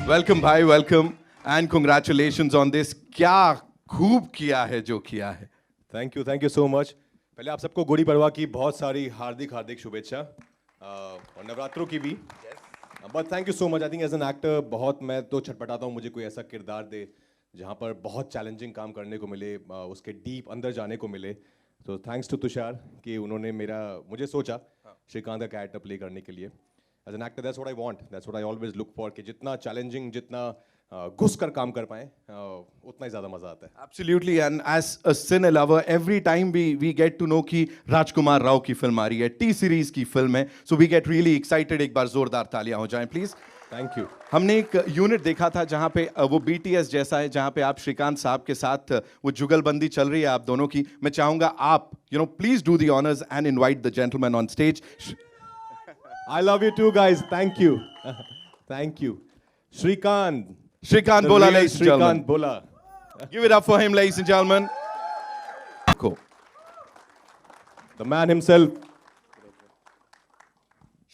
Welcome भाई, welcome and congratulations on this. क्या खूब किया है जो किया है। Thank you so much. पहले आप सबको गुड़ी पड़वा की बहुत सारी हार्दिक हार्दिक शुभेच्छा और नवरात्रों की भी। But thank you so much. I think as an actor बहुत मैं तो छटपटाता हूँ, मुझे कोई ऐसा किरदार दे जहाँ पर बहुत चैलेंजिंग काम करने को मिले, उसके डीप अंदर जाने को मिले। तो थैंक्स टू तुषार कि उन्होंने मुझे सोचा श्रीकांत का कैरेक्टर प्ले करने के लिए। As an actor that's what I want, that's what I always look for, कि जितना चैलेंजिंग, जितना घुस कर काम कर पाए उतना ही ज़्यादा मज़ा आता है। Absolutely, and as a cine lover, every time we get to know कि राजकुमार राव की फिल्म आ रही है, टी सीरीज की फिल्म है, so we get really excited। एक बार जोरदार तालियां हो जाएं प्लीज। Thank you. हमने एक यूनिट देखा था जहां पे वो BTS जैसा है, जहां पे आप श्रीकांत साहब के साथ वो जुगलबंदी चल रही है आप दोनों की। मैं चाहूंगा आप please do the honours and invite the gentleman on stage. I love you too, guys. Thank you. Thank you. Shrikant. Shrikant The बोला, real ladies and gentlemen. Shrikant Bola. Give it up for him, ladies and gentlemen. Cool. The man himself.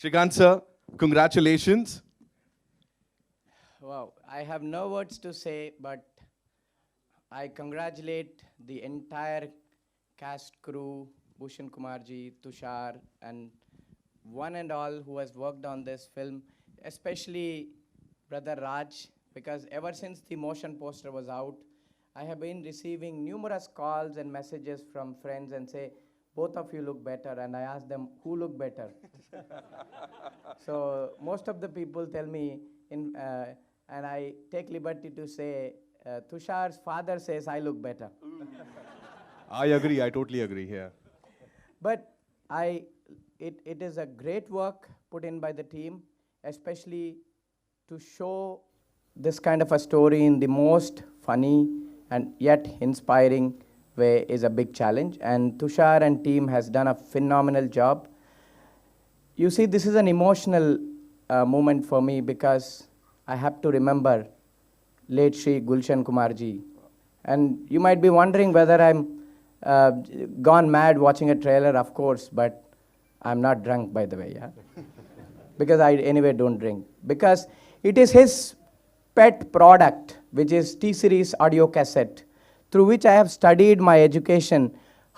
Shrikant sir, congratulations. Wow, I have no words to say, but I congratulate the entire cast crew, Bhushan Kumarji, Tushar, and one and all who has worked on this film, especially Brother Raj, because ever since the motion poster was out, I have been receiving numerous calls and messages from friends and say, both of you look better, and I ask them, who look better? So most of the people tell me, and I take liberty to say, Tushar's father says I look better. I agree. I totally agree. Yeah. But it is a great work put in by the team, especially to show this kind of a story in the most funny and yet inspiring way is a big challenge. And Tushar and team has done a phenomenal job. You see, this is an emotional moment for me because I have to remember late Shri Gulshan Kumarji. And you might be wondering whether I'm gone mad watching a trailer, of course, but I'm not drunk, by the way, yeah? Because I anyway don't drink. Because it is his pet product, which is T-Series audio cassette, through which I have studied my education,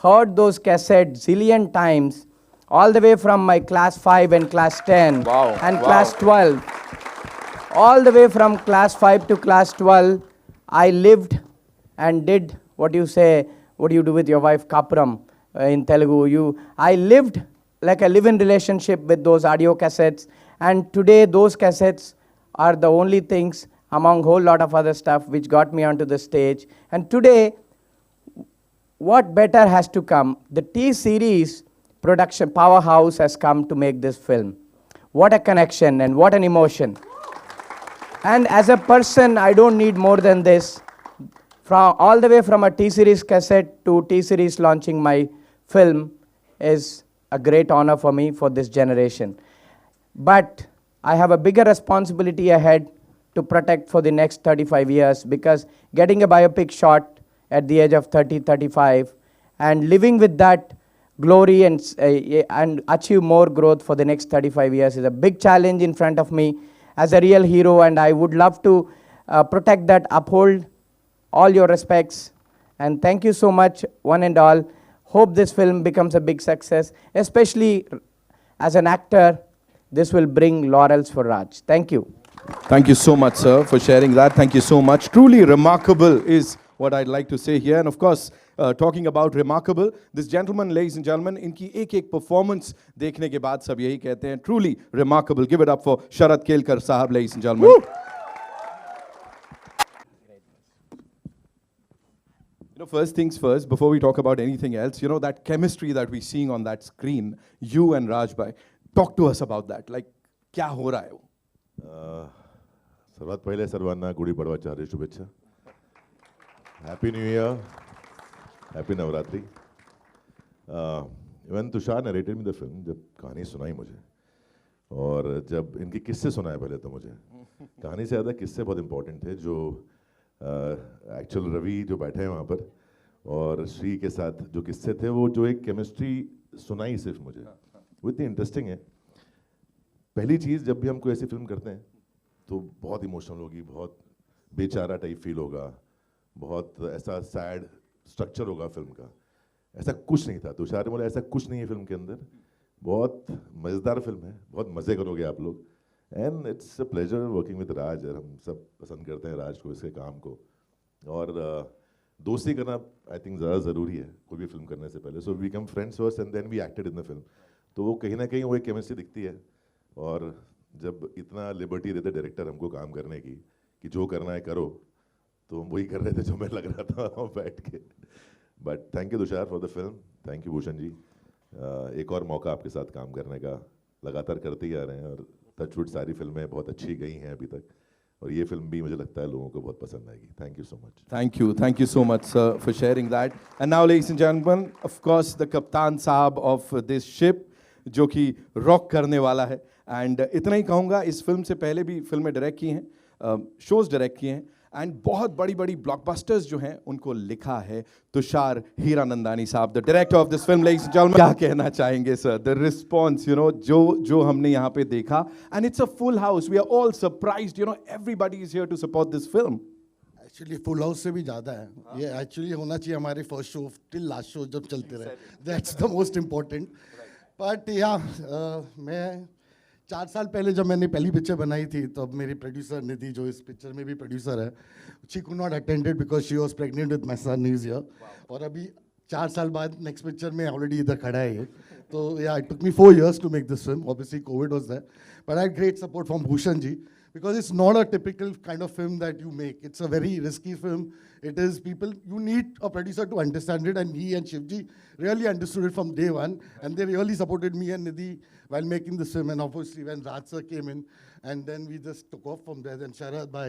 heard those cassettes zillion times, all the way from my class 5 and class 10 and class 12. All the way from class 5 to class 12, I lived and did what you say, what do you do with your wife, Kapram, in Telugu. I lived like a live-in relationship with those audio cassettes, and today those cassettes are the only things among whole lot of other stuff which got me onto the stage. And today, what better has to come? The T-Series production powerhouse has come to make this film. What a connection and what an emotion. And as a person, I don't need more than this. From all the way from a T-Series cassette to T-Series launching my film is a great honor for me for this generation. But I have a bigger responsibility ahead to protect for the next 35 years, because getting a biopic shot at the age of 30, 35 and living with that glory and achieve more growth for the next 35 years is a big challenge in front of me as a real hero, and I would love to protect that, uphold all your respects, and thank you so much, one and all. Hope this film becomes a big success, especially as an actor. This will bring laurels for Raj. Thank you. Thank you so much, sir, for sharing that. Thank you so much. Truly remarkable is what I'd like to say here. And of course, talking about remarkable, this gentleman, ladies and gentlemen, इनकी एक performance देखने के बाद सब यही कहते हैं, truly remarkable. Give it up for Sharat Kelkar sahab, ladies and gentlemen. Woo! First things first, before we talk about anything else, that chemistry that we're seeing on that screen, you and Raj bhai, talk to us about that. Like, क्या हो रहा है वो? सर्वात पहिले सर्वांना गुढी पाडवाच्या हार्दिक शुभेच्छा. Happy new year, happy Navratri. Even Tushar narrated me the film, जब कहानी सुनाई मुझे और जब इनके किस्से सुनाए, पहले तो मुझे कहानी से ज़्यादा किस्से बहुत इंपॉर्टेंट थे. जो एक्चुअल रवि जो बैठे हैं वहाँ पर और श्री के साथ जो किस्से थे, वो जो एक केमिस्ट्री सुनाई सिर्फ मुझे, वो इतनी इंटरेस्टिंग है. पहली चीज़, जब भी हम कोई ऐसी फिल्म करते हैं तो बहुत इमोशनल होगी, बहुत बेचारा टाइप फील होगा, बहुत ऐसा सैड स्ट्रक्चर होगा फिल्म का। ऐसा कुछ नहीं था, तुषार ने बोला ऐसा कुछ नहीं है फिल्म के अंदर, बहुत मज़ेदार फिल्म है, बहुत मज़े करोगे आप लोग। And it's a pleasure working with Raj, और हम सब पसंद करते हैं राज को, इसके काम को। और दोस्ती करना आई थिंक ज़्यादा ज़रूरी है कोई भी फिल्म करने से पहले। So we come friends first and then we acted in the film. तो वो कहीं ना कहीं वो एक केमिस्ट्री दिखती है। और जब इतना लिबर्टी देते डायरेक्टर हमको काम करने की कि जो करना है करो, तो हम वही कर रहे थे जो मैं लग रहा था बैठ के। But thank you Tushar for the film, thank you Bhushan ji. एक और मौका आपके साथ काम करने का, लगातार करते ही आ रहे हैं, और टचवुड सारी फिल्में बहुत अच्छी गई हैं अभी तक, और ये फिल्म भी मुझे लगता है लोगों को बहुत पसंद आएगी। Thank you so much. Thank you so much, sir, for sharing that. And now, ladies and gentlemen, of course, the Kaptan Saab of this ship, जो कि रॉक करने वाला है। एंड इतना ही कहूँगा, इस फिल्म से पहले भी फिल्में डायरेक्ट की हैं, शोज डायरेक्ट किए हैं, एंड बहुत बड़ी बड़ी ब्लॉकबस्टर्स जो हैं उनको लिखा है Tushar Hiranandani sahab, the director of this film. Ladies and gentleman, क्या कहना चाहेंगे sir? The response, you know, जो हमने यहाँ पे देखा, and it's a full house, we are all surprised, you know, everybody is here to support this film. Actually full house से भी ज़्यादा है ये। एक्चुअली होना चाहिए हमारे first show till last show जब चलते रहे, that's the most important. But yeah मैं 4 साल पहले जब मैंने पहली पिक्चर बनाई थी, तब मेरी प्रोड्यूसर निधि, जो इस पिक्चर में भी प्रोड्यूसर है, she could not attended because she was pregnant with my son is year. और अभी 4 साल बाद नेक्स्ट पिक्चर में ऑलरेडी इधर खड़ा है ये। तो yeah it took me 4 years to make this film, obviously Covid was there, but I had great support from Bhushan ji, because it's not a typical kind of film that you make. It's a very risky film. It is people, you need a producer to understand it, and he and Shivji really understood it from day one, and they really supported me and Nidhi while making this film. And obviously when Raj sir came in, and then we just took off from there. Then Sharad bhai,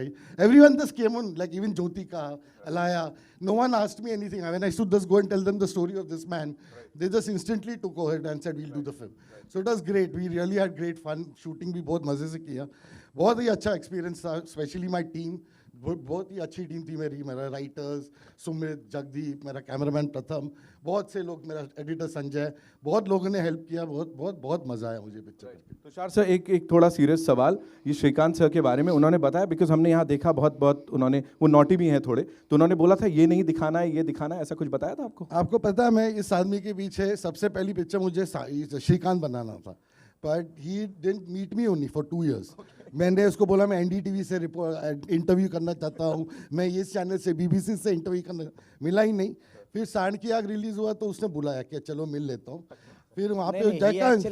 everyone just came on, like even Jyotika, Alaya, no one asked me anything. When I should just go and tell them the story of this man, they just instantly took ahead and said we'll do the film. So it was great. We really had great fun. Shooting भी बहुत मजे से किया, बहुत ही अच्छा experience था। Specially my team, बहुत ही अच्छी टीम थी मेरी, मेरा राइटर्स सुमित, जगदीप, मेरा कैमरामैन प्रथम, बहुत से लोग, मेरा एडिटर संजय, बहुत लोगों ने हेल्प किया। बहुत बहुत बहुत मज़ा आया मुझे पिक्चर करके। तुषार सर, एक थोड़ा सीरियस सवाल, ये श्रीकांत सर के बारे में उन्होंने बताया, बिकॉज हमने यहाँ देखा बहुत उन्होंने, वो नॉटी भी हैं थोड़े, तो उन्होंने बोला था ये नहीं दिखाना है, ये दिखाना है, ऐसा कुछ बताया था आपको? आपको पता है, मैं इस आदमी के पीछे सबसे पहली पिक्चर मुझे श्रीकांत बनाना था, but he didn't meet me only for 2 years। मैंने उसको बोला मैं एनडीटीवी से इंटरव्यू करना चाहता हूँ, मैं इस चैनल से, बीबीसी से इंटरव्यू करना, मिला ही नहीं। फिर सांड की आग रिलीज हुआ तो उसने बुलाया कि चलो मिल लेता हूँ। फिर वहाँ पे जाकर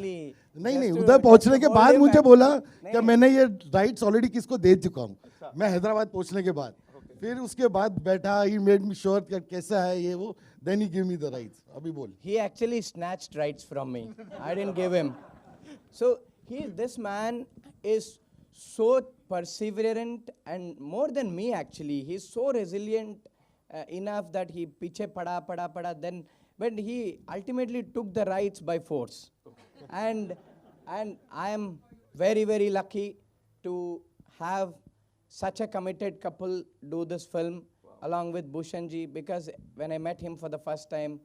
नहीं उधर पहुँचने के बाद मुझे बोला कि मैंने ये राइट्स ऑलरेडी किसको दे चुका हूँ, मैं हैदराबाद पहुँचने के बाद। फिर उसके बाद बैठा, ही मेड मी श्योर कि कैसा है ये वो, then he give me the rights. अभी बोल। He actually snatched rights from me. I didn't give him. So this man is so perseverant, and more than me actually. He's so resilient enough that he piche pada. Then when he ultimately took the rights by force, and I am very lucky to have such a committed couple do this film along with Bhushan ji, because when I met him for the first time,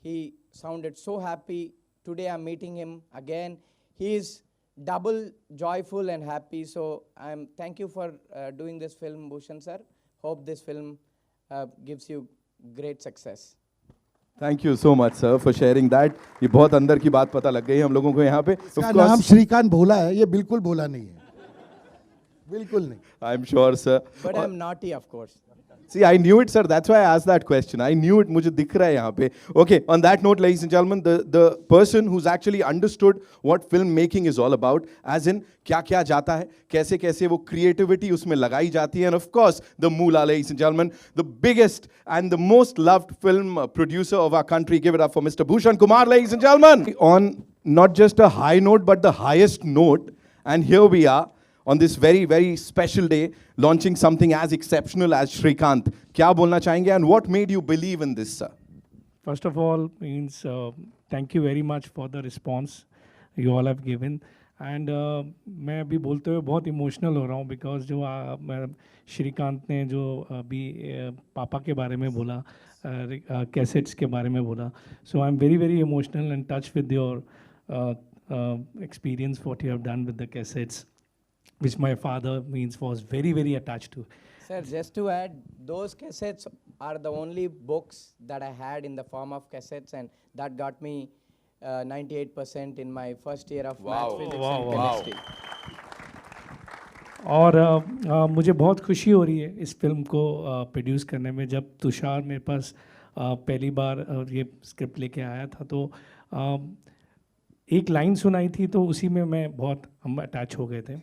he sounded so happy. Today I'm meeting him again. He is double joyful and happy. So thank you for doing this film, Bhushan sir. Hope this film gives you great success. Thank you so much sir for sharing that. ये बहुत अंदर की बात पता लग गई हम लोगों को यहाँ पे। इसका नाम श्रीकांत भोला है, ये बिल्कुल भोला नहीं है, बिल्कुल नहीं। आई am sure sir. But I'm naughty, of course. See, I knew it, sir. That's why I asked that question. I knew it. मुझे दिख रहा है यहाँ पे. Okay. On that note, ladies and gentlemen, the person who's actually understood what filmmaking is all about, as in क्या जाता है, कैसे वो creativity उसमें लगाई जाती है, and of course the moolah, ladies and gentlemen, the biggest and the most loved film producer of our country. Give it up for Mr. Bhushan Kumar, ladies and gentlemen. On not just a high note, but the highest note, and here we are. On this very special day, launching something as exceptional as Shrikant. क्या बोलना चाहेंगे, and what made you believe in this, sir? First of all, thank you very much for the response you all have given. And मैं अभी बोलते हुए बहुत emotional हो रहा हूँ, बिकॉज जो श्रीकांत ने जो अभी पापा के बारे में बोला, कैसेट्स के बारे में बोला, so I am very emotional and touch with your experience what you have done with the cassettes. which my father means was very, very attached to. Sir, just to add, those cassettes are the only books that I had in the form of cassettes, and that got me 98% in my first year of maths, physics, and chemistry. और मुझे बहुत खुशी हो रही है इस film को produce करने में. जब तुषार मेरे पास पहली बार ये स्क्रिप्ट लेके आया था तो एक लाइन सुनाई थी तो उसी में मैं बहुत हम अटैच हो गए थे.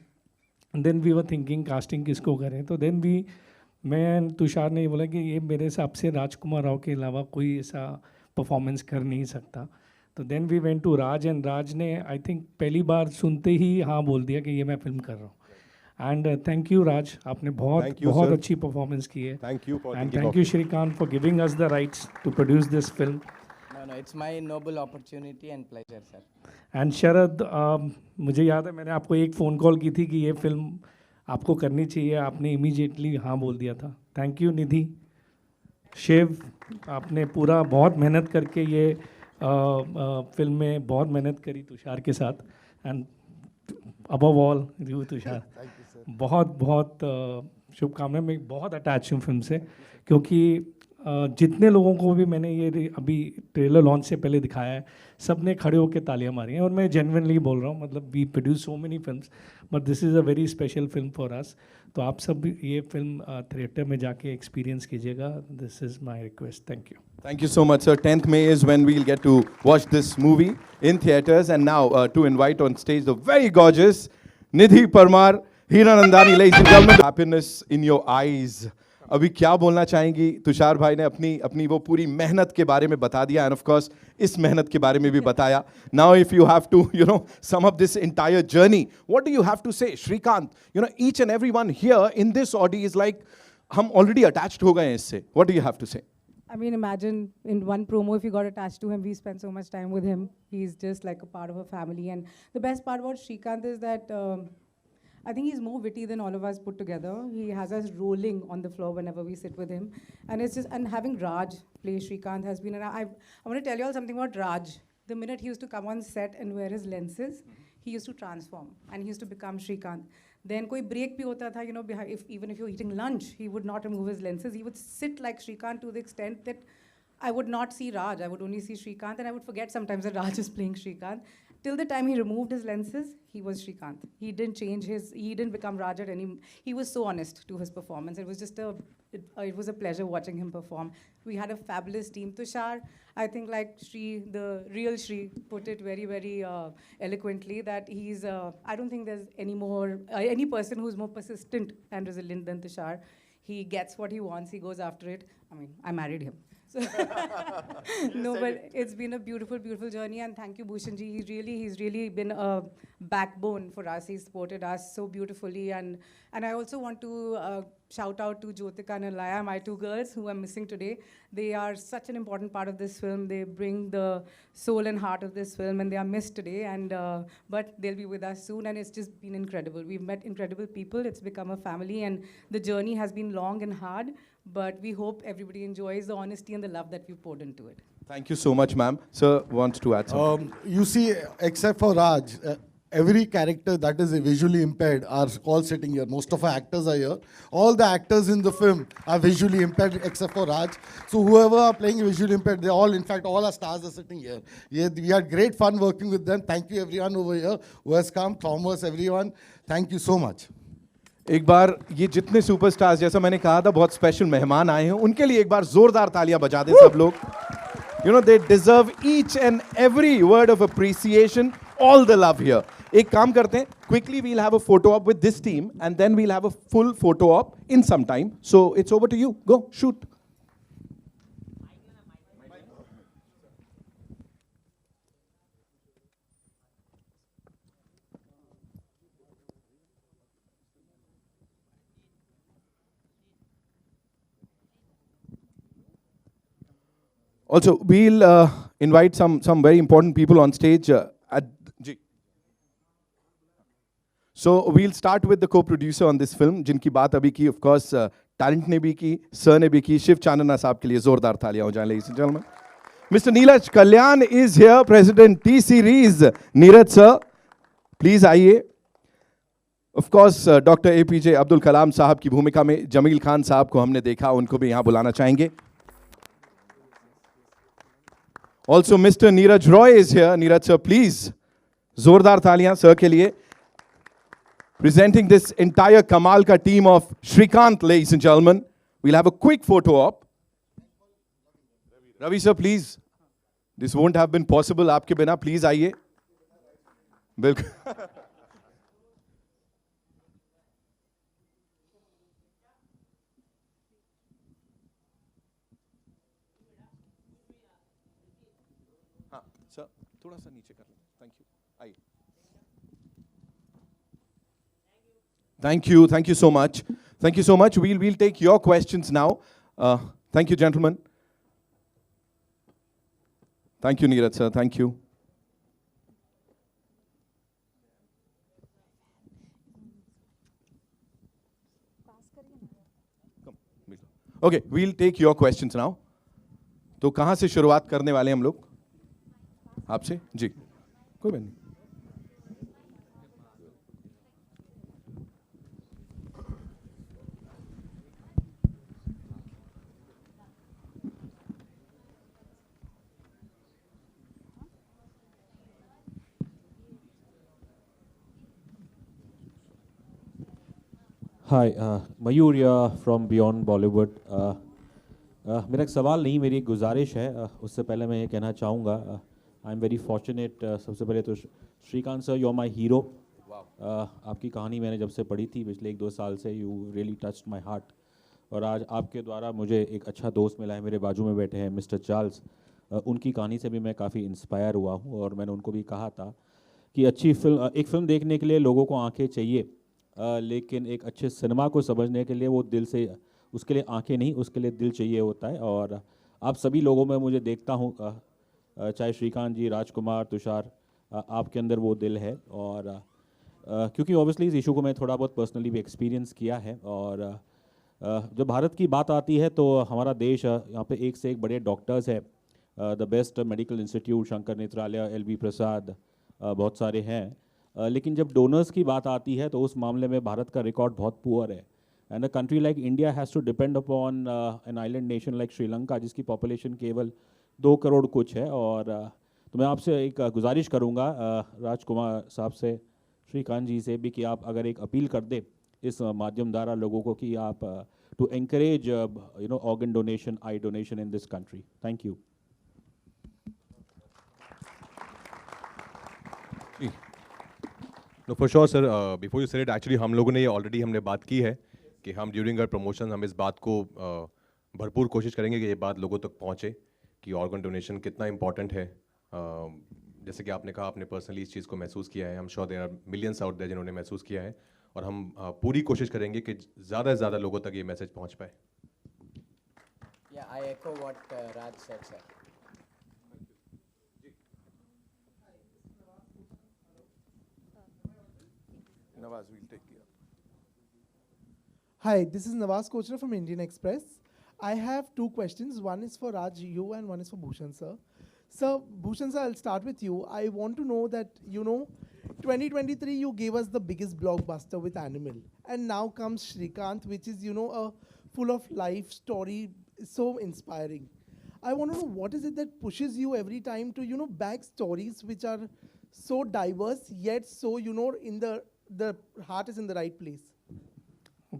Then we were thinking casting किसको करें, तो देन मैं तुषार ने बोला कि ये मेरे हिसाब से राजकुमार राव के अलावा कोई ऐसा परफॉर्मेंस कर नहीं सकता. तो then we went to Raj and Raj ने आई थिंक पहली बार सुनते ही हाँ बोल दिया कि ये मैं फिल्म कर रहा हूँ. एंड थैंक यू राज, आपने बहुत अच्छी परफॉर्मेंस की है. Thank you for and thinking thank of you me. Shrikant for giving us the rights to produce this film. No, it's my noble opportunity and pleasure, sir. And Sharad, मुझे याद है मैंने आपको एक फ़ोन कॉल की थी कि ये फिल्म आपको करनी चाहिए, आपने इमीडिएटली हाँ बोल दिया था. थैंक यू निधि. शिव, आपने पूरा बहुत मेहनत करके ये फिल्म में बहुत मेहनत करी तुषार के साथ. And above all you Tushar, बहुत शुभकामनाएं. मैं बहुत अटैच हूँ फिल्म से, क्योंकि जितने लोगों को भी मैंने ये अभी ट्रेलर लॉन्च से पहले दिखाया है, सब ने खड़े होकर तालियां मारी हैं. और मैं जेन्युइनली बोल रहा हूँ, मतलब we produce so many films but this is a very special film for us. तो आप सब ये फिल्म थिएटर में जाके एक्सपीरियंस कीजिएगा. This is my request. Thank you. Thank you so much, sir. 10th May is when we'll get to watch this movie in theaters. And now to invite on stage the very gorgeous Nidhi Parmar, Hira Nandani, ladies and gentlemen. Happiness in your eyes. अभी क्या बोलना चाहेंगी? तुषार भाई ने अपनी वो पूरी मेहनत के बारे में बता दिया, and of course इस मेहनत के बारे में भी बताया. Now if you have to, sum up this entire journey, what do you have to say? Shrikant, each and everyone here in this audience is like, हम already attached हो गए हैं इससे. What do you have to say? I mean, imagine in one promo, if you got attached to him, we spent so much time with him. He's just like a part of a family. And the best part about Shrikant is that I think he's more witty than all of us put together. He has us rolling on the floor whenever we sit with him. And it's just, and having Raj play Shrikant has been, and I want to tell you all something about Raj. The minute he used to come on set and wear his lenses, he used to transform and he used to become Shrikant. Then koi break bhi hota tha, even if you're eating lunch, he would not remove his lenses. He would sit like Shrikant to the extent that I would not see Raj. I would only see Shrikant, and I would forget sometimes that Raj is playing Shrikant. Till the time he removed his lenses, he was Shrikant. He didn't change he didn't become Raj at any, he was so honest to his performance. It was just it was a pleasure watching him perform. We had a fabulous team. Tushar, I think like Shri, the real Shri, put it very, very eloquently that he's, I don't think there's any person who's more persistent and resilient than Tushar. He gets what he wants, he goes after it. I mean, I married him. So no, but it's been a beautiful, beautiful journey, and thank you, Bhushanji. He's really been a backbone for us. He's supported us so beautifully, and I also want to shout out to Jyotika and Alaya, my two girls who I'm missing today. They are such an important part of this film. They bring the soul and heart of this film, and they are missed today. And but they'll be with us soon, and it's just been incredible. We've met incredible people. It's become a family, and the journey has been long and hard. But we hope everybody enjoys the honesty and the love that we've poured into it. Thank you so much, ma'am. Sir wants to add something. You see, except for Raj, every character that is visually impaired are all sitting here. Most of our actors are here. All the actors in the film are visually impaired except for Raj. So whoever are playing visually impaired, they all, in fact, all our stars are sitting here. Yeah, we had great fun working with them. Thank you everyone over here who has come, Thomas, everyone. Thank you so much. एक बार ये जितने superstars, जैसा मैंने कहा था, बहुत special मेहमान आए हैं, उनके लिए एक बार जोरदार तालियां बजा दें सब लोग. They deserve each and every word of appreciation, all the love here. एक काम करते हैं, quickly we'll have a photo op with this team and then we'll have a full photo op in some time. So it's over to you. Go, shoot. Also, we'll invite some very important people on stage. So we'll start with the co-producer on this film, जिनकी बात अभी की, of course, talent ने भी की, sir ने भी की. शिव चांदना साहब के लिए जोरदार तालियां हो जाएं, ladies and gentlemen. Mr. Neeraj Kalyan is here, President T-Series. Neeraj sir, please आइए. Of course doctor APJ Abdul Kalam sahab की भूमिका में जमील खान साहब को हमने देखा, उनको भी यहाँ बुलाना चाहेंगे. Also mister Neeraj Roy is here. Neeraj sir please, जोरदार तालियां सर के लिए. Presenting this entire Kamal ka team of Shrikant, ladies and gentlemen. We'll have a quick photo op. Ravi sir, please. This won't have been possible आपके बिना. Please आइए. बिल्कुल. हाँ sir, थोड़ा सा नीचे कर लो. Thank you. आइए. Thank you so much. Thank you so much. We'll take your questions now. Thank you, gentlemen. Thank you, Neeraj sir. Thank you. Okay, we'll take your questions now. तो कहाँ से शुरुआत करने वाले हम लोग? आपसे? जी. कोई बात नहीं. हाय मयूर फ्रॉम बियॉन्ड बॉलीवुड. मेरा एक सवाल नहीं, मेरी एक गुजारिश है. उससे पहले मैं ये कहना चाहूँगा, आई एम वेरी फॉर्चुनेट. सबसे पहले तो Shrikant sir, you are my hero. आपकी कहानी मैंने जब से पढ़ी थी पिछले 1-2 साल से, you really touched my heart. और आज आपके द्वारा मुझे एक अच्छा दोस्त मिला है, मेरे बाजू में बैठे हैं मिस्टर चार्ल्स. उनकी कहानी से भी मैं काफ़ी इंस्पायर हुआ हूँ. और मैंने उनको भी कहा था कि अच्छी फिल्म, एक फ़िल्म देखने के लिए लोगों को आंखें चाहिए, लेकिन एक अच्छे सिनेमा को समझने के लिए वो दिल से, उसके लिए आंखें नहीं, उसके लिए दिल चाहिए होता है. और आप सभी लोगों में मुझे देखता हूँ, चाहे श्रीकांत जी, राजकुमार, तुषार, आपके अंदर वो दिल है. और क्योंकि ऑब्वियसली इस इशू को मैं थोड़ा बहुत पर्सनली भी एक्सपीरियंस किया है. और जब भारत की बात आती है तो हमारा देश, यहाँ पे एक से एक बड़े डॉक्टर्स है. The best medical institute, Shankar Nethralaya, LV Prasad, बहुत सारे हैं. लेकिन जब डोनर्स की बात आती है तो उस मामले में भारत का रिकॉर्ड बहुत पुअर है. And a country like India has to depend upon an island nation like Sri Lanka, जिसकी पॉपुलेशन केवल 2 करोड़ कुछ है. और तो मैं आपसे एक गुजारिश करूंगा, राजकुमार साहब से, श्रीकांत जी से भी, कि आप अगर एक अपील कर दे इस माध्यम द्वारा लोगों को, कि आप to encourage organ donation, eye donation in this country. Thank you. No for sure sir, before you said it, actually हम लोगों ने ये ऑलरेडी हमने बात की है कि हम ड्यूरिंग आवर प्रमोशन हम इस बात को भरपूर कोशिश करेंगे कि ये बात लोगों तक पहुँचे कि ऑर्गन डोनेशन कितना इंपॉर्टेंट है. जैसे कि आपने कहा, आपने पर्सनली इस चीज़ को महसूस किया है. I am sure there are millions out there जिन्होंने महसूस किया है. और हम पूरी कोशिश करेंगे कि ज़्यादा से ज़्यादा लोगों तक ये मैसेज पहुँच पाए. Yeah, I echo what Raj said, sir. Nawaz, we'll take you. Hi, this is Nawaz Kochra from Indian Express. I have 2 questions. One is for Raj, you, and one is for Bhushan, sir. So, Bhushan, sir, I'll start with you. I want to know that, 2023, you gave us the biggest blockbuster with Animal. And now comes Shrikant, which is, a full of life story, so inspiring. I want to know, what is it that pushes you every time to, back stories which are so diverse, yet so, in the heart is in the right place?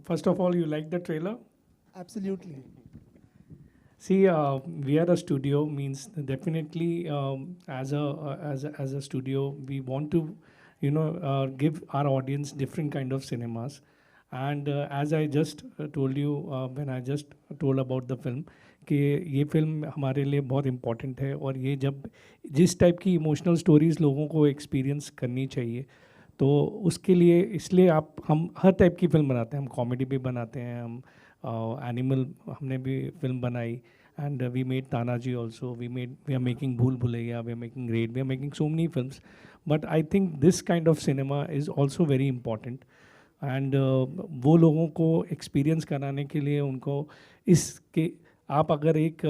First of all, you like the trailer? Absolutely. See, we are a studio, means definitely as a studio, we want to, give our audience different kind of cinemas. And as I just told you, when I just told about the film, कि ये film हमारे लिए बहुत important है. और ये जब जिस टाइप की इमोशनल स्टोरीज़ लोगों को एक्सपीरियंस करनी चाहिए, तो उसके लिए इसलिए हम हर टाइप की फिल्म बनाते हैं. हम कॉमेडी भी बनाते हैं, हम एनिमल हमने भी फिल्म बनाई, and we made Tanhaji also, we are making Bhool Bhulaiyaa, we are making Raid, we are making so many films. But I think this kind of cinema is also very important. And वो लोगों को experience कराने के लिए उनको इसके, आप अगर एक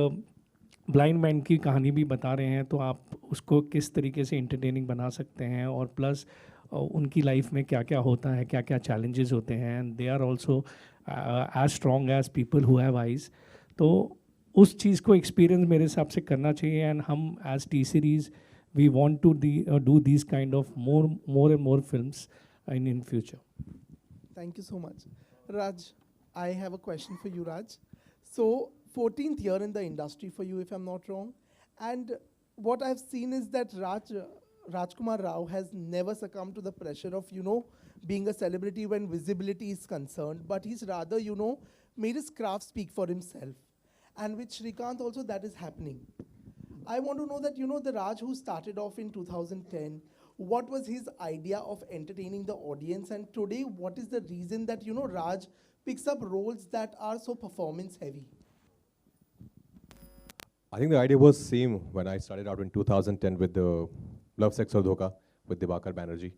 ब्लाइंड मैन की कहानी भी बता रहे हैं तो आप उसको किस तरीके से इंटरटेनिंग बना सकते हैं, और प्लस उनकी लाइफ में क्या क्या होता है, क्या क्या चैलेंजेस होते हैं, and they are also as strong as people who have eyes. तो उस चीज़ को एक्सपीरियंस मेरे हिसाब से करना चाहिए, एंड हम as T Series we want to do this kind of more and more films in future. Thank you so much. Raj, I have a question for you, Raj. So, 14th year in the industry for you, if I'm not wrong. And what I've seen is that Rajkumar Rao has never succumbed to the pressure of, being a celebrity when visibility is concerned, but he's rather, made his craft speak for himself. And with Srikanth also that is happening. I want to know that, the Raj who started off in 2010, what was his idea of entertaining the audience? And today, what is the reason that, Raj picks up roles that are so performance heavy? I think the idea was same when I started out in 2010 with the Love, Sex or Dhoka with Diwakar Banerjee.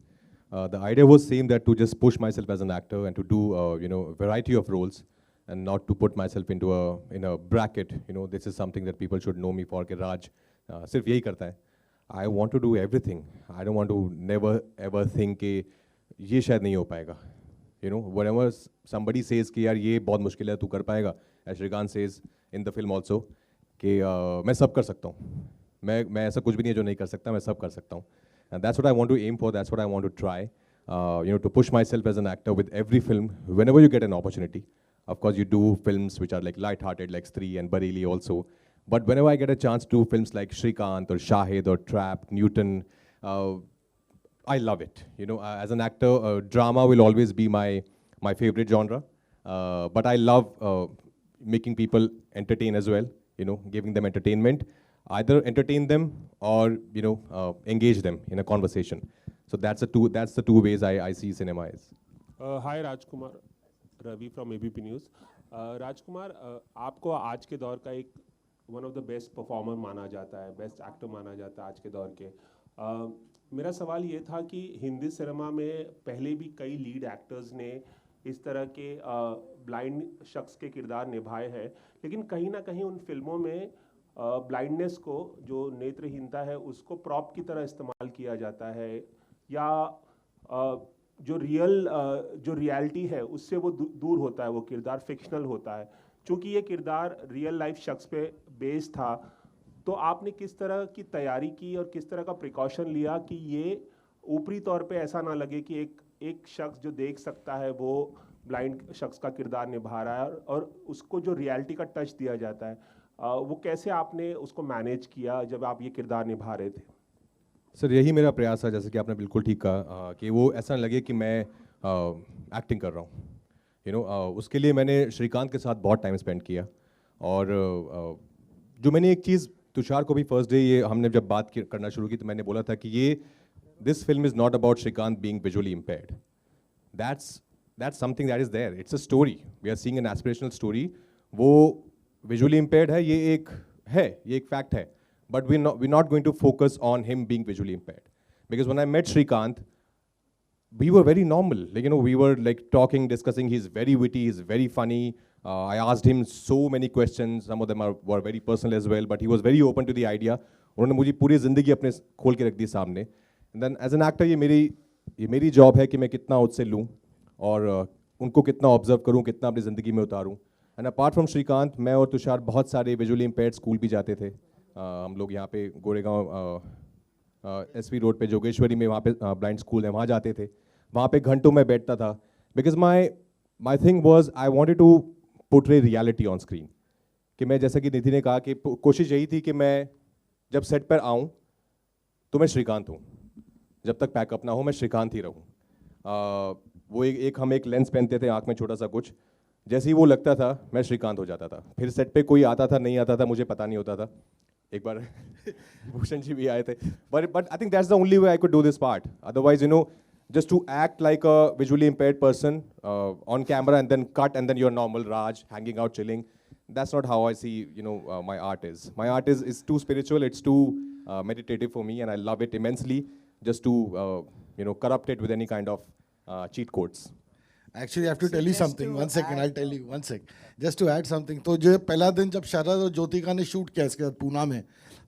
The idea was same, that to just push myself as an actor and to do, a variety of roles and not to put myself into a bracket. This is something that people should know me for. कि Raj सिर्फ यही करता है. I want to do everything. I don't want to never ever think कि ये शायद नहीं हो पाएगा. Whatever somebody says कि यार ये बहुत मुश्किल है, तू कर पाएगा. As Shrikant says in the film also कि मैं सब कर सकता हूँ. मैं ऐसा कुछ भी नहीं है जो नहीं कर सकता, मैं सब कर सकता हूँ. And that's what I want to aim for. That's what I want to try. To push myself as an actor with every film whenever you get an opportunity. Of course, you do films which are like light-hearted, like Stree and Bareilly also. But whenever I get a chance to do films like Shrikant or Shahid or Trap, Newton, I love it. As an actor, drama will always be my favorite genre. But I love making people entertain as well. Giving them entertainment. Either entertain them or engage them in a conversation. So that's the two ways I see cinema is. Hi Rajkumar, Ravi from ABP News. Rajkumar, आपको आज के दौर का एक one of the best performer माना जाता है, best actor माना जाता है आज के दौर के. मेरा सवाल ये था कि हिंदी सिनेमा में पहले भी कई लीड एक्टर्स ने इस तरह के ब्लाइंड शख्स के किरदार निभाए हैं, लेकिन कहीं ना कहीं उन फिल्मों में ब्लाइंडनेस को, जो नेत्रहीनता है, उसको प्रॉप की तरह इस्तेमाल किया जाता है, या जो रियलिटी है उससे वो दूर होता है, वो किरदार फिक्शनल होता है. चूँकि ये किरदार रियल लाइफ शख्स पे बेस्ड था, तो आपने किस तरह की तैयारी की और किस तरह का प्रिकॉशन लिया कि ये ऊपरी तौर पे ऐसा ना लगे कि एक शख्स जो देख सकता है वो ब्लाइंड शख्स का किरदार निभा रहा है, और उसको जो रियलिटी का टच दिया जाता है, वो कैसे आपने उसको मैनेज किया जब आप ये किरदार निभा रहे थे? सर, यही मेरा प्रयास है, जैसे कि आपने बिल्कुल ठीक कहा, कि वो ऐसा लगे कि मैं एक्टिंग कर रहा हूँ. उसके लिए मैंने श्रीकांत के साथ बहुत टाइम स्पेंड किया. और जो मैंने एक चीज़ तुषार को भी फर्स्ट डे ये हमने जब बात करना शुरू की, तो मैंने बोला था कि this film is not about Shrikant being visually impaired. That's something that is there. It's a story. We are seeing an aspirational story. वो visually impaired है, ये एक fact है. But we're not going to focus on him being visually impaired. Because when I met Shrikant, we were very normal. Like, we were like talking, discussing. He's very witty, he's very funny. I asked him so many questions. Some of them were very personal as well. But he was very open to the idea. उन्होंने मुझे पूरी ज़िंदगी अपने खोल के रख दी सामने. And then as an actor, ये मेरी जॉब है कि मैं कितना उससे लूँ और उनको कितना ऑब्जर्व करूँ, कितना अपनी ज़िंदगी में उतारूँ. एंड अपार्ट फ्रॉम श्रीकांत, मैं और तुषार बहुत सारे विजुअली इम्पेयर्ड स्कूल भी जाते थे. हम लोग यहाँ पे गोरेगांव SV रोड पे जोगेश्वरी में, वहाँ पे ब्लाइंड स्कूल है, वहाँ जाते थे. वहाँ पे घंटों में बैठता था. Because my thing was I wanted to portray reality on screen. कि मैं, जैसा कि निधि ने कहा, कि कोशिश यही थी कि मैं जब सेट पर आऊँ तो मैं श्रीकांत हूँ, जब तक पैकअप ना हो मैं श्रीकांत ही रहूँ. वो हम एक लेंस पहनते थे आँख में छोटा सा कुछ, जैसे ही वो लगता था मैं श्रीकांत हो जाता था. फिर सेट पे कोई आता था नहीं आता था मुझे पता नहीं होता था. एक बार भूषण जी भी आए थे. But I think that's the only way I could do this part. Otherwise just to act like a visually impaired person on camera and then cut and then you're normal Raj hanging out chilling, that's not how I see my art is. My art is too spiritual, it's too meditative for me, and I love it immensely, just to corrupt it with any kind of cheat codes. Actually, I have to tell you just something. to 1 second, add- I'll tell you. 1 sec. Just to add something. तो जो पहला दिन जब शरद और ज्योतिका ने shoot किया इसके पूना में,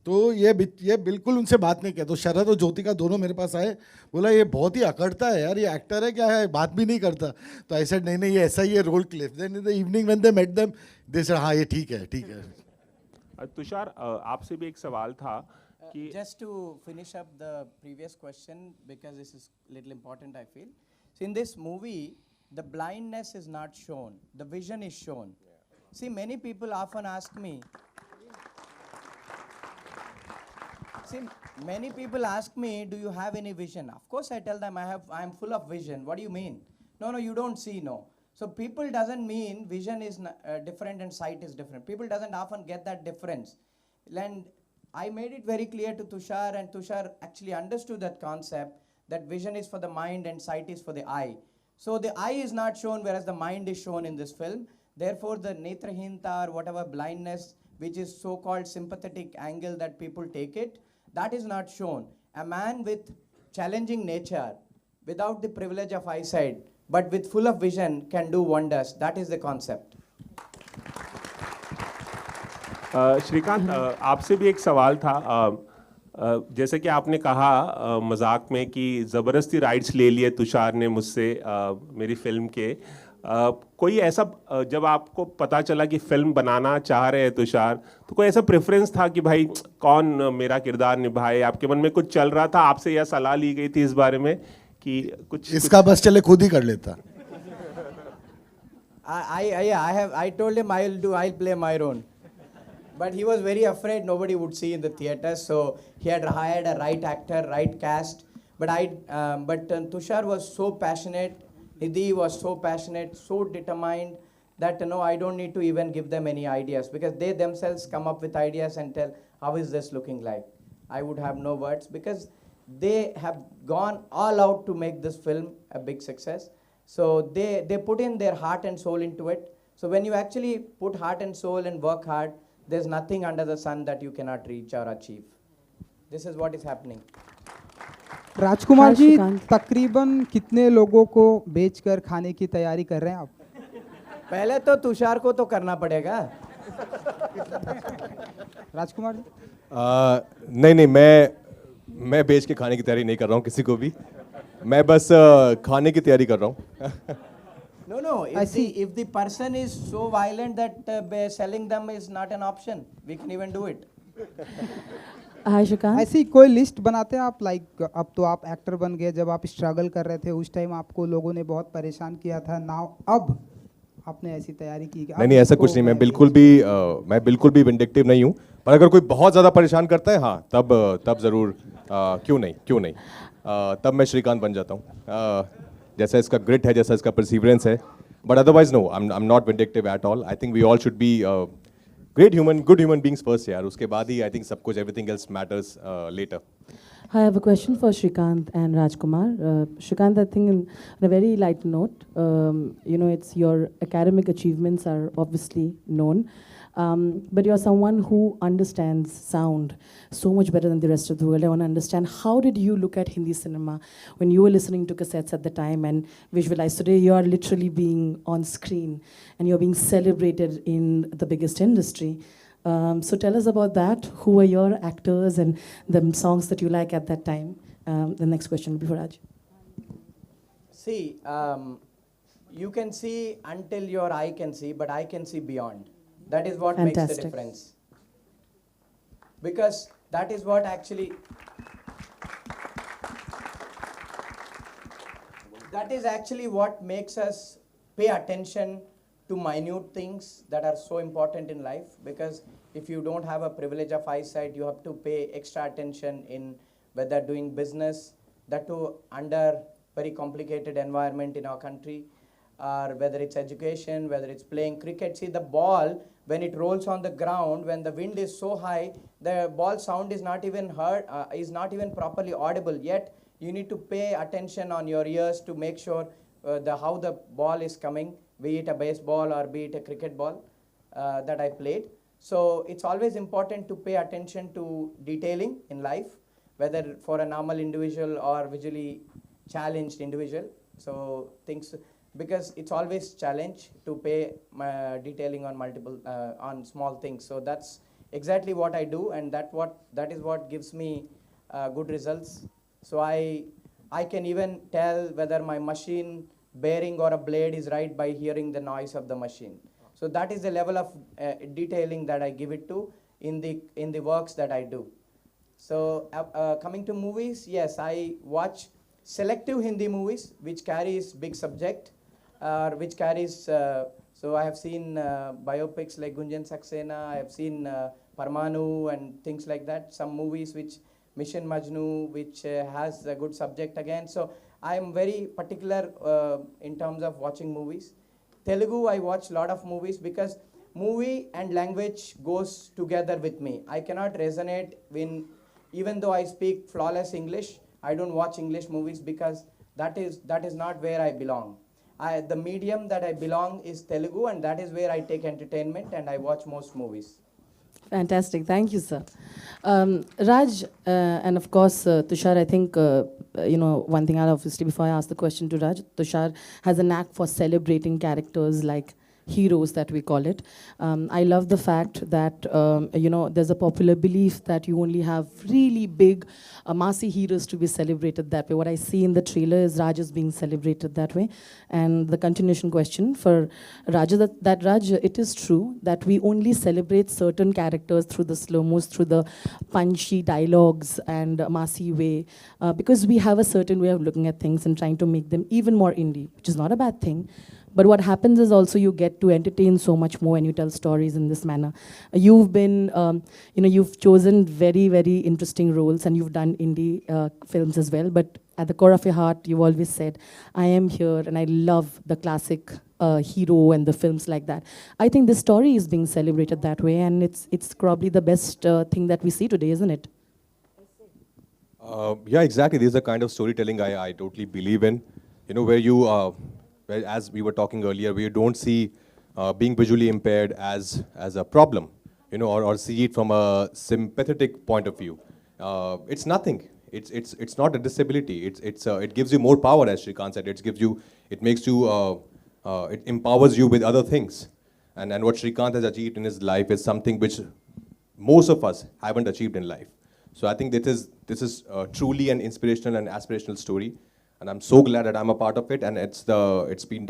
तो ये बिल्कुल उनसे बात नहीं किया. तो शरद और ज्योतिका दोनों मेरे पास आए, बोला ये बहुत ही अकड़ता है यार, ये एक्टर है क्या है, बात भी नहीं करता. तो आई सेड नहीं नहीं, ये ऐसा ही है role clip. Then in the evening when they met them, they said हाँ ये ठीक है ठीक है. तुषार आपसे भी एक सवाल था कि Just to finish up the previous question, because this is little important, I feel. So in this movie, the blindness is not shown, the vision is shown. See, many people often ask me, many people ask me, do you have any vision? Of course, I tell them I am full of vision. What do you mean? No, you don't see, no. So people doesn't mean vision is different and sight is different. People doesn't often get that difference. And I made it very clear to Tushar, and Tushar actually understood that concept, that vision is for the mind and sight is for the eye. So the eye is not shown, whereas the mind is shown in this film. Therefore, the netrahinta or whatever blindness, which is so-called sympathetic angle that people take it, that is not shown. A man with challenging nature, without the privilege of eyesight, but with full of vision, can do wonders. That is the concept. Shrikant आपसे भी एक सवाल था. जैसे कि आपने कहा मजाक में कि ज़बरदस्ती राइट्स ले लिए तुषार ने मुझसे मेरी फिल्म के. कोई ऐसा जब आपको पता चला कि फिल्म बनाना चाह रहे हैं तुषार, तो कोई ऐसा प्रेफरेंस था कि भाई कौन मेरा किरदार निभाए? आपके मन में कुछ चल रहा था? आपसे यह सलाह ली गई थी इस बारे में कि कुछ इसका बस चले खुद ही कर लेता. I told him I'll play my role. But he was very afraid nobody would see in the theater, so he had hired a right actor, right cast. But Tushar was so passionate, Nidhi was so passionate, so determined that I don't need to even give them any ideas, because they themselves come up with ideas and tell, how is this looking like? I would have no words, because they have gone all out to make this film a big success. So they put in their heart and soul into it. So when you actually put heart and soul and work hard, there's nothing under the sun that you cannot reach or achieve. This is what is happening. Rajkumar ji, तकरीबन कितने लोगों को बेचकर खाने की तैयारी कर रहे हैं आप? पहले तो तुषार को तो करना पड़ेगा. राजकुमार जी, नहीं, मैं बेच के खाने की तैयारी नहीं कर रहा हूँ किसी को भी. मैं बस खाने की तैयारी कर रहा हूँ. No. If the person is so violent that selling them is not an option, we can even do it. ऐसी कोई लिस्ट बनाते हैं आप? लाइक अब तो आप एक्टर बन गए, जब आप स्ट्रगल कर रहे थे उस टाइम आपको लोगों ने बहुत परेशान किया था. नाउ अब आपने ऐसी तैयारी की? नहीं, ऐसा कुछ नहीं. मैं बिल्कुल भी विंडिक्टिव नहीं हूँ. पर अगर कोई बहुत ज़्यादा परेशान करता है, हाँ, तब ज़रूर क्यों नहीं तब मैं श्रीकांत बन जाता हूँ. जैसा इसका ग्रिट है, जैसा इसका परसिवरेंस है. But otherwise no, I am not vindictive at all. I think we all should be good human beings first, यार. उसके बाद ही I think सब कुछ, everything else matters later. I have a question for Shrikant and Rajkumar. Shrikant, I think on a very light note, it's your academic achievements are obviously known, but you're someone who understands sound so much better than the rest of the world. I want to understand, how did you look at Hindi cinema when you were listening to cassettes at the time and visualize? Today you are literally being on screen and you're being celebrated in the biggest industry. So tell us about that. Who were your actors and the songs that you like at that time? The next question will be for Raj. See, you can see until your eye can see, but I can see beyond. That is what makes the difference. Because that is what actually, what makes us pay attention to minute things that are so important in life. Because if you don't have a privilege of eyesight, you have to pay extra attention in whether doing business, that too under very complicated environment in our country, or whether it's education, whether it's playing cricket. See, the ball, when it rolls on the ground, when the wind is so high, the ball sound is not even heard, is not even properly audible. Yet you need to pay attention on your ears to make sure how the ball is coming, be it a baseball or be it a cricket ball that I played. So it's always important to pay attention to detailing in life, whether for a normal individual or visually challenged individual. So things, because it's always challenge to pay my detailing on multiple on small things. So that's exactly what I do, and that is what gives me good results. So I can even tell whether my machine bearing or a blade is right by hearing the noise of the machine. So that is the level of detailing that I give it to in the works that I do. So coming to movies, yes, I watch selective Hindi movies which carries big subject, which carries. So I have seen biopics like Gunjan Saxena. I have seen Parmanu and things like that. Some movies which Mission Majnu, which has a good subject again. So I am very particular in terms of watching movies. Telugu, I watch a lot of movies because movie and language goes together with me. I cannot resonate even though I speak flawless English, I don't watch English movies because that is not where I belong. The medium that I belong is Telugu, and that is where I take entertainment and I watch most movies. Fantastic. Thank you, sir. Raj, and of course, Tushar, I think, one thing I'll obviously, before I ask the question to Raj, Tushar has a knack for celebrating characters like heroes, that we call it. I love the fact that, there's a popular belief that you only have really big, massy heroes to be celebrated that way. What I see in the trailer is Raj is being celebrated that way. And the continuation question for Raj, that Raj, it is true that we only celebrate certain characters through the slow-mos, through the punchy dialogues and massy way, because we have a certain way of looking at things and trying to make them even more indie, which is not a bad thing. But what happens is also you get to entertain so much more when you tell stories in this manner. You've been, you've chosen very, very interesting roles, and you've done indie films as well. But at the core of your heart, you've always said, I am here and I love the classic hero and the films like that. I think this story is being celebrated that way, and it's probably the best thing that we see today, isn't it? Yeah, exactly. This is the kind of storytelling I totally believe in. Where you, as we were talking earlier, we don't see being visually impaired as a problem, or see it from a sympathetic point of view. It's nothing. It's not a disability. It gives you more power, as Shrikant said. It makes you, it empowers you with other things. And what Shrikant has achieved in his life is something which most of us haven't achieved in life. So I think this is truly an inspirational and aspirational story. And I'm so glad that I'm a part of it, and it's been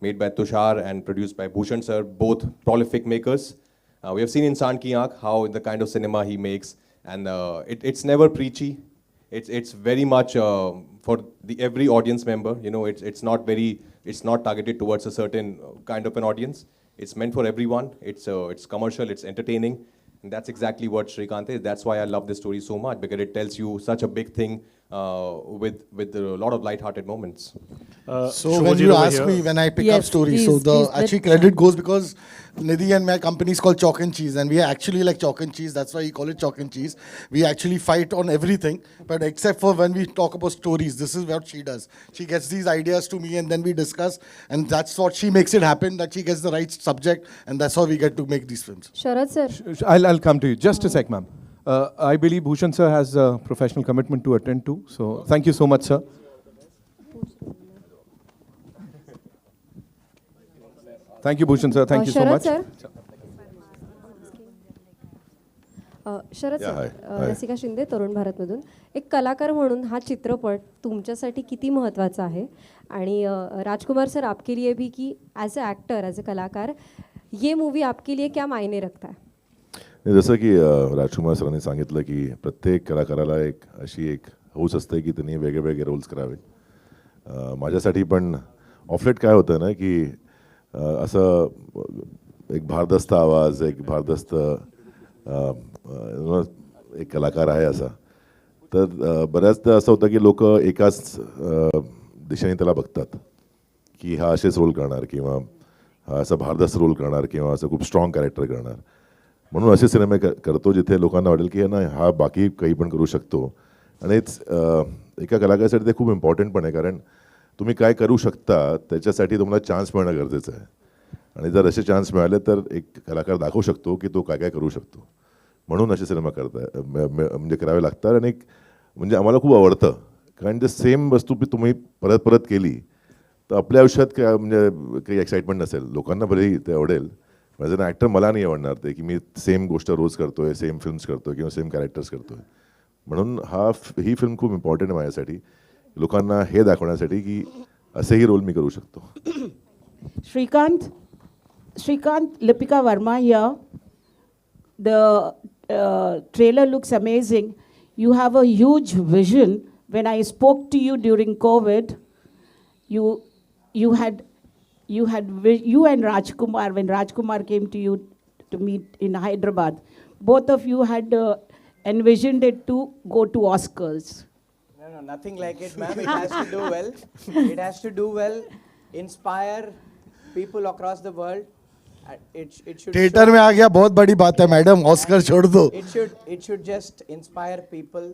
made by Tushar and produced by Bhushan sir, both prolific makers. We have seen Insaan Ki Aankh how the kind of cinema he makes, and it's never preachy. It's very much for every audience member. It's not targeted towards a certain kind of an audience. It's meant for everyone. It's commercial. It's entertaining, and that's exactly what Shrikant is. That's why I love this story so much, because it tells you such a big thing. With a lot of light-hearted moments. So when you ask me when I pick up stories, so the actually credit goes because Nidhi and my company is called Chalk and Cheese, and we are actually like Chalk and Cheese. That's why we call it Chalk and Cheese. We actually fight on everything, but except for when we talk about stories, this is what she does. She gets these ideas to me, and then we discuss, and that's what she makes it happen. That she gets the right subject, and that's how we get to make these films. Sharad sir, I'll come to you. Just a sec, ma'am. I believe Bhushan sir has a professional commitment to attend to. So thank you so much, sir. Thank you, Bhushan sir. Thank you so much. Sharad sir, Rasika Shinde तरुण भारतमधून एक कलाकार म्हणून हा चित्रपट तुमच्यासाठी किती महत्त्वाचा आहे, आणि राजकुमार सर आपके लिए भी कि as a actor, as a कलाकार, ये मूवी आपके लिए क्या मायने रखता है? जसं की राजकुमार सरांनी सांगितलं की प्रत्येक कलाकाराला अशी एक हौस असते की त्यांनी वेगळे वेगळे रोल्स करावे. माझ्यासाठी पण ऑफलेट काय होतं ना की असं एक भारदस्त आवाज, एक भारदस्त एक कलाकार आहे असा, तर बऱ्याचदा असं होतं की लोक एकाच दिशेने त्याला बघतात की हा असेच रोल करणार, किंवा हा असं भारदस्त रोल करणार, किंवा असं खूप स्ट्रॉंग कॅरेक्टर करणार. म्हणून असे सिनेमे करतो जिथे लोकांना वाटेल की ना हा बाकी काही पण करू शकतो. आणि एका कलाकारासाठी ते खूप इम्पॉर्टंट पण आहे, कारण तुम्ही काय करू शकता त्याच्यासाठी तुम्हाला चान्स मिळणं गरजेचं आहे. आणि जर असे चान्स मिळाले तर एक कलाकार दाखवू शकतो की तो काय काय करू शकतो. म्हणून असे सिनेमा म्हणजे करावे लागतात. आणि म्हणजे आम्हाला खूप आवडतं, कारण ते सेम वस्तू तुम्ही परत परत केली तर आपल्या आयुष्यात काय म्हणजे काही एक्साइटमेंट नसेल, लोकांना भलेही ते आवडेल, ॲज अन ॲक्टर मला नाही आवडणार ते की मी सेम गोष्ट रोज करतोय, सेम फिल्म्स करतोय किंवा सेम कॅरेक्टर्स करतोय. म्हणून ही फिल्म खूप इम्पॉर्टंट आहे माझ्यासाठी, लोकांना हे दाखवण्यासाठी की असेही रोल मी करू शकतो. Shrikant, Lipika Verma here. The trailer looks amazing. You have a huge vision. When I spoke to you during COVID, you and Rajkumar, when Rajkumar came to you to meet in Hyderabad, both of you had envisioned it to go to Oscars. No, nothing like it, ma'am. It has to do well. It has to do well, inspire people across the world. It should. Theatre में आ गया, बहुत बड़ी बात है madam, Oscar छोड़ दो. It should just inspire people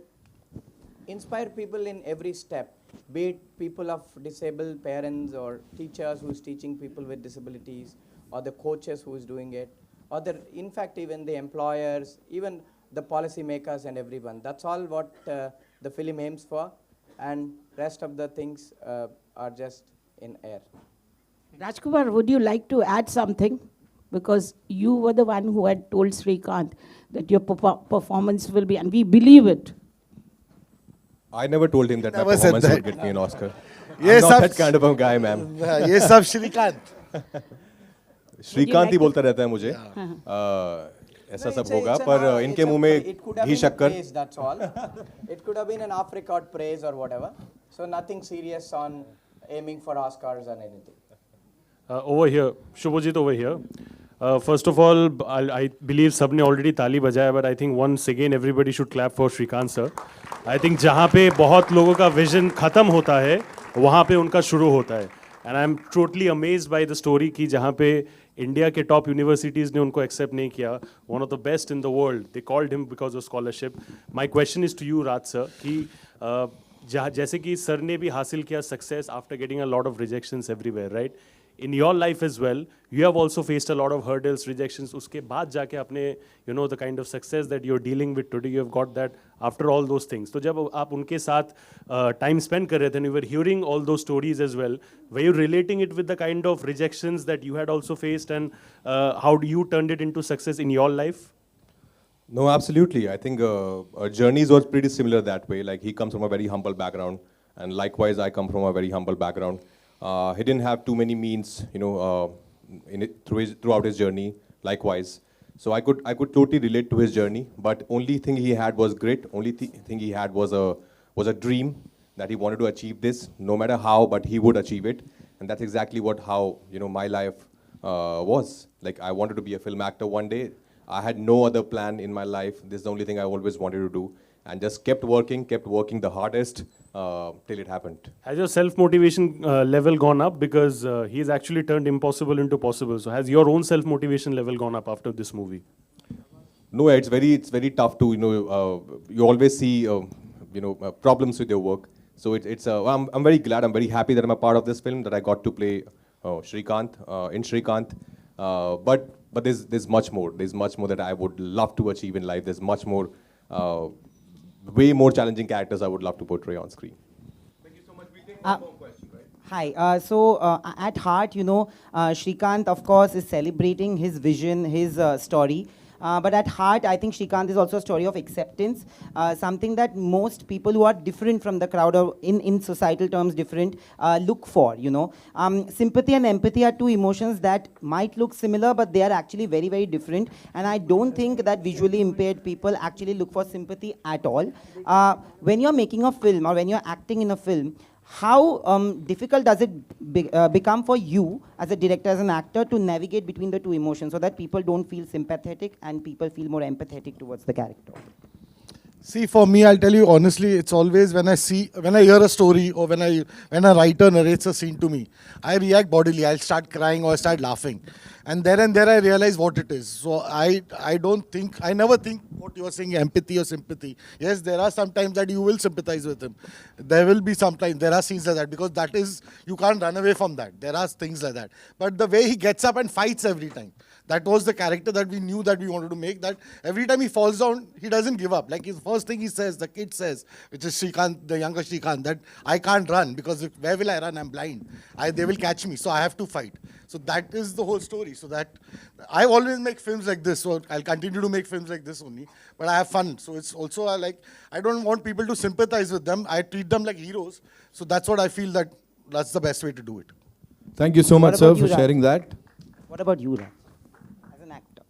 in every step. Be it people of disabled parents or teachers who's teaching people with disabilities, or the coaches who's doing it, or in fact even the employers, even the policy makers and everyone. That's all what the film aims for, and rest of the things are just in air. Rajkumar, would you like to add something? Because you were the one who had told Shrikant that your performance will be, and we believe it. I never told him that my Never said performance would that. get me an Oscar. ये I'm not सब that kind of a guy, ma'am. ये सब श्रीकांत. श्रीकांत ही बोलता रहता है मुझे ऐसा No, सब it's a- होगा, it's an पर art- इनके it's a- मुंह में it could have ghee been a शक्कर. praise, that's all. It could have been an off-record praise or whatever. So nothing serious on aiming for Oscars or anything. Over here, Shubhajit over here. First of all, I believe सबने already ताली बजाया, but I think once again everybody should clap for Shrikant sir. I think जहाँ पे बहुत लोगों का vision खत्म होता है, वहाँ पे उनका शुरू होता है. And I'm totally amazed by the story कि जहाँ पे इंडिया के टॉप यूनिवर्सिटीज़ ने उनको एक्सेप्ट नहीं किया, one of the best in the world, they called him because of scholarship. My question is to you Raj sir कि जैसे कि सर ने भी हासिल किया success after getting a lot of rejections everywhere, right? in your life as well, you have also faced a lot of hurdles, rejections. उसके बाद जाके अपने you know the kind of success that you're dealing with today, you have got that after all those things. तो जब आप उनके साथ time spend कर रहे थे, and you were hearing all those stories as well, were you relating it with the kind of rejections that you had also faced, and how you turned it into success in your life? No, absolutely. I think our journeys was pretty similar that way. Like he comes from a very humble background, and likewise I come from a very humble background. He didn't have too many means, you know, throughout his journey. Likewise, so I could totally relate to his journey. But only thing he had was grit. Only thing he had was a dream that he wanted to achieve this, no matter how, but he would achieve it. And that's exactly how my life was. Like I wanted to be a film actor one day. I had no other plan in my life. This is the only thing I always wanted to do. And just kept working the hardest till it happened. Has your self-motivation level gone up? Because he's actually turned impossible into possible. So has your own self-motivation level gone up after this movie? No, it's very tough to, you always see, problems with your work. So I'm very glad, I'm very happy that I'm a part of this film, that I got to play Shrikant, in Shrikant. But there's much more. There's much more that I would love to achieve in life. There's much more, way more challenging characters I would love to portray on screen. Thank you so much. We'll take one more question, right? Hi. So at heart, Shrikant, of course, is celebrating his vision, his story. But at heart, I think Shrikant is also a story of acceptance, something that most people who are different from the crowd, or in societal terms different, look for, Sympathy and empathy are two emotions that might look similar, but they are actually very, very different. And I don't think that visually impaired people actually look for sympathy at all. When you're making a film or when you're acting in a film, how difficult does it become for you as a director, as an actor, to navigate between the two emotions so that people don't feel sympathetic and people feel more empathetic towards the character? See, for me, I'll tell you honestly, it's always when I hear a story, or when a writer narrates a scene to me, I react bodily. I'll start crying or I start laughing. And there I realize what it is. So I never think what you are saying, empathy or sympathy. Yes, there are some times that you will sympathize with him. There will be sometimes, there are scenes like that, because that is, you can't run away from that. There are things like that. But the way he gets up and fights every time, that was the character that we knew that we wanted to make, that every time he falls down, he doesn't give up. Like his first thing he says, the kid says, which is Shrikant, the younger Shrikant, that I can't run because where will I run? I'm blind. They will catch me, so I have to fight. So that is the whole story. So that I always make films like this, so I'll continue to make films like this only. But I have fun. So it's also I don't want people to sympathize with them. I treat them like heroes. So that's what I feel that's the best way to do it. Thank you so much, sir, for sharing that. What about you, Raj? As an actor?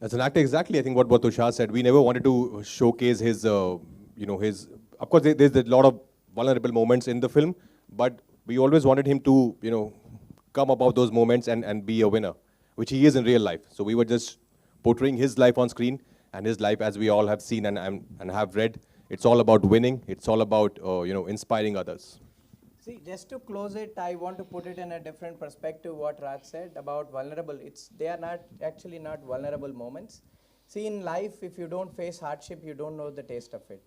As an actor, exactly. I think what Tushar said. We never wanted to showcase his, his. Of course, there's a lot of vulnerable moments in the film, but we always wanted him to, come above those moments and be a winner, which he is in real life. So we were just portraying his life on screen, and his life, as we all have seen and have read, it's all about winning. It's all about, inspiring others. See, just to close it, I want to put it in a different perspective what Raj said about vulnerable. They are not actually not vulnerable moments. See, in life, if you don't face hardship, you don't know the taste of it.